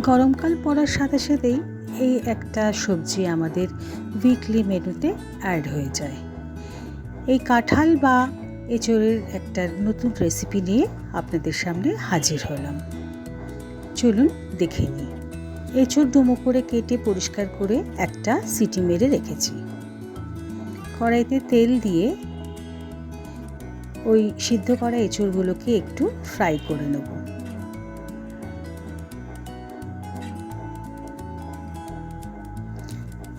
গরমকাল পড়ার সাথে সাথেই এই একটা সবজি আমাদের উইকলি মেনুতে অ্যাড হয়ে যায়। এই কাঁঠাল বা এঁচোড়ের একটা নতুন রেসিপি নিয়ে আপনাদের সামনে হাজির হলাম। চলুন দেখে নিই। এঁচোড় ডুমো করে কেটে পরিষ্কার করে একটা সিটি মেরে রেখেছি। কড়াইতে তেল দিয়ে ওই সিদ্ধ করা এঁচোড়গুলোকে একটু ফ্রাই করে নেব।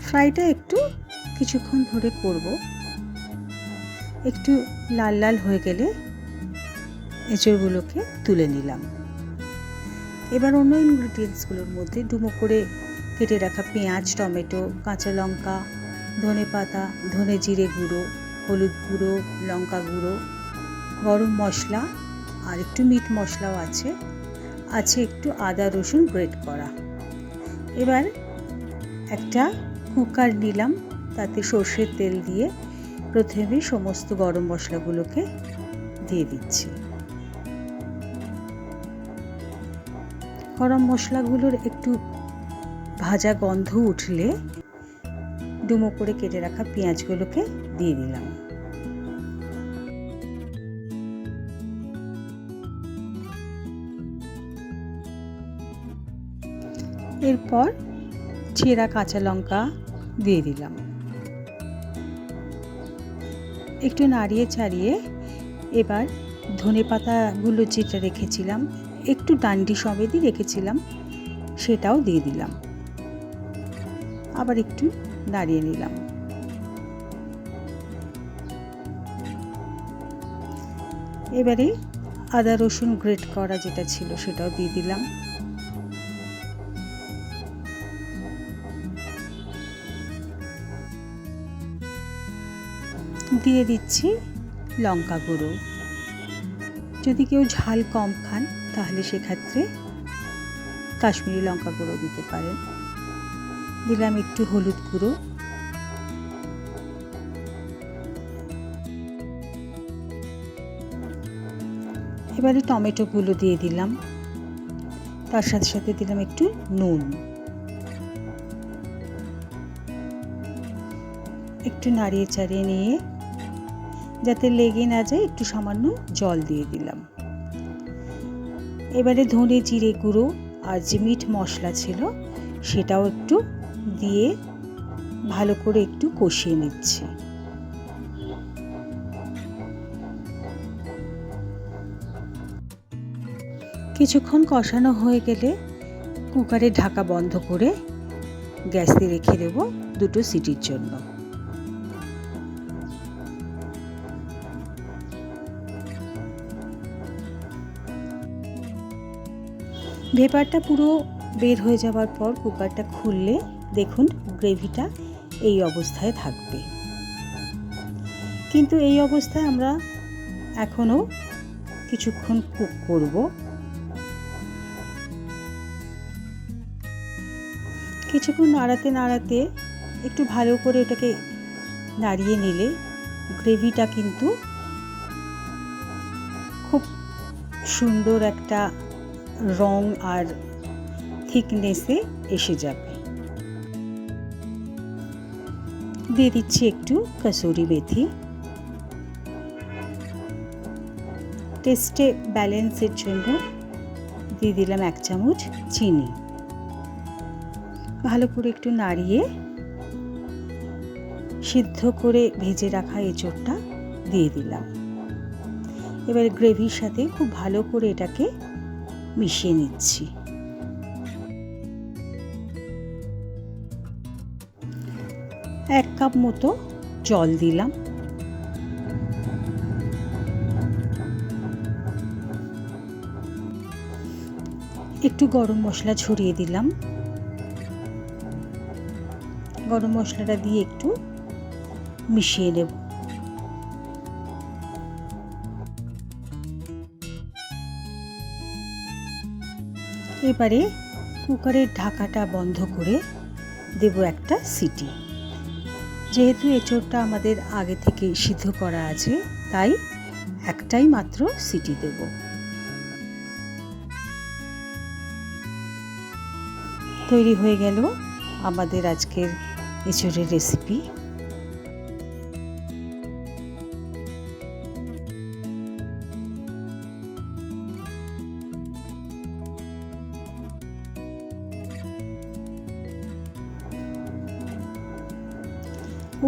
ফ্রাইটা একটু কিছুক্ষণ ধরে করব। একটু লাল লাল হয়ে গেলে এঁচোড়গুলোকে তুলে নিলাম। এবার অন্য ইনগ্রিডিয়েন্টসগুলোর মধ্যে ডুমো করে কেটে রাখা পেঁয়াজ, টমেটো, কাঁচা লঙ্কা, ধনেপাতা, ধনে জিরে গুঁড়ো, হলুদ গুঁড়ো, লঙ্কা গুঁড়ো, গরম মশলা আর একটু মিট মশলাও আছে একটু আদা রসুন গ্রেট করা। এবার একটা কুকার নিলাম, তাতে সর্ষের তেল দিয়ে প্রথমে সমস্ত গরম মশলাগুলোকে দিয়ে দিচ্ছি। গরম মশলাগুলোর একটু ভাজা গন্ধ উঠলে ডুমো করে কেটে রাখা পেঁয়াজগুলোকে দিয়ে দিলাম। এরপর ছেঁড়া কাঁচা লঙ্কা দিয়ে দিলাম। একটু নাড়িয়ে চাড়িয়ে এবার ধনেপাতাগুলো যেটা রেখেছিলাম, একটু ডান্ডি সমেতই রেখেছিলাম, সেটাও দিয়ে দিলাম। আবার একটু নাড়িয়ে নিলাম। এবারে আদা রসুন গ্রেট করা যেটা ছিল সেটাও দিয়ে দিলাম। দিয়ে দিচ্ছি লঙ্কা গুঁড়ো। যদি কেউ ঝাল কম খান তাহলে সেক্ষেত্রে কাশ্মীরি লঙ্কা গুঁড়ো দিতে পারেন। দিলাম একটু হলুদ গুঁড়ো। এবারে টমেটোগুলো দিয়ে দিলাম। তার সাথে সাথে দিলাম একটু নুন। একটু নাড়িয়ে চাড়িয়ে নিয়ে যাতে লেগে না যায় একটু সামান্য জল দিয়ে দিলাম। এবারে ধনে জিরে গুঁড়ো আর যে মিট মশলা ছিল সেটাও একটু দিয়ে ভালো করে একটু কষিয়ে নিচ্ছি। কিছুক্ষণ কষানো হয়ে গেলে কুকারের ঢাকা বন্ধ করে গ্যাসে রেখে দেব 2 সিটির জন্য। ভেপারটা পুরো বের হয়ে যাওয়ার পর কুকারটা খুললে দেখুন গ্রেভিটা এই অবস্থায় থাকবে। কিন্তু এই অবস্থায় আমরা এখনও কিছুক্ষণ কুক করব। কিছুক্ষণ নাড়াতে নাড়াতে একটু ভালো করে ওটাকে নাড়িয়ে নিলে গ্রেভিটা কিন্তু খুব সুন্দর একটা রং আর থিকনেসে এসে যাবে। দিয়ে দিচ্ছি একটু কসুরি মেথি। টেস্টে ব্যালেন্সের জন্য দিয়ে দিলাম 1 চামচ চিনি। ভালো করে একটু নাড়িয়ে সিদ্ধ করে ভেজে রাখা এঁচোড়টা দিয়ে দিলাম। এবার গ্রেভির সাথে খুব ভালো করে এটাকে মিশিয়ে নিচ্ছি। এক কাপ মতো জল দিলাম। একটু গরম মশলা ছড়িয়ে দিলাম। গরম মশলাটা দিয়ে একটু মিশিয়ে নেব। এবারে কুকারের ঢাকাটা বন্ধ করে দেব একটা সিটি। যেহেতু এঁচোড়টা আমাদের আগে থেকে সিদ্ধ করা আছে তাই একটাই মাত্র সিটি দেব। তৈরি হয়ে গেল আমাদের আজকের এঁচোড়ের রেসিপি।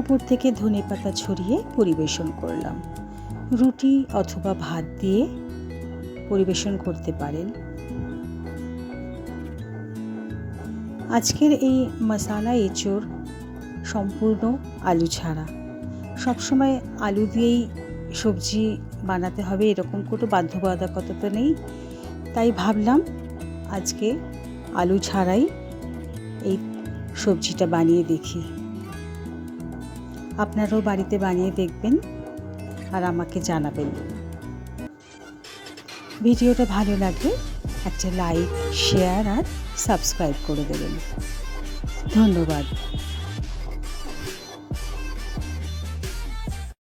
উপর থেকে ধনেপাতা ছড়িয়ে পরিবেশন করলাম। রুটি অথবা ভাত দিয়ে পরিবেশন করতে পারেন। আজকের এই মশালা এঁচোড় সম্পূর্ণ আলু ছাড়া। সবসময় আলু দিয়েই সবজি বানাতে হবে এরকম কোনো বাধ্যবাধকতা তো নেই, তাই ভাবলাম আজকে আলু ছাড়াই এই সবজিটা বানিয়ে দেখি। আপনারাও বাড়িতে বানিয়ে দেখবেন আর আমাকে জানাবেন। ভিডিওটা ভালো লাগলে একটা লাইক, শেয়ার আর সাবস্ক্রাইব করে দেবেন। ধন্যবাদ।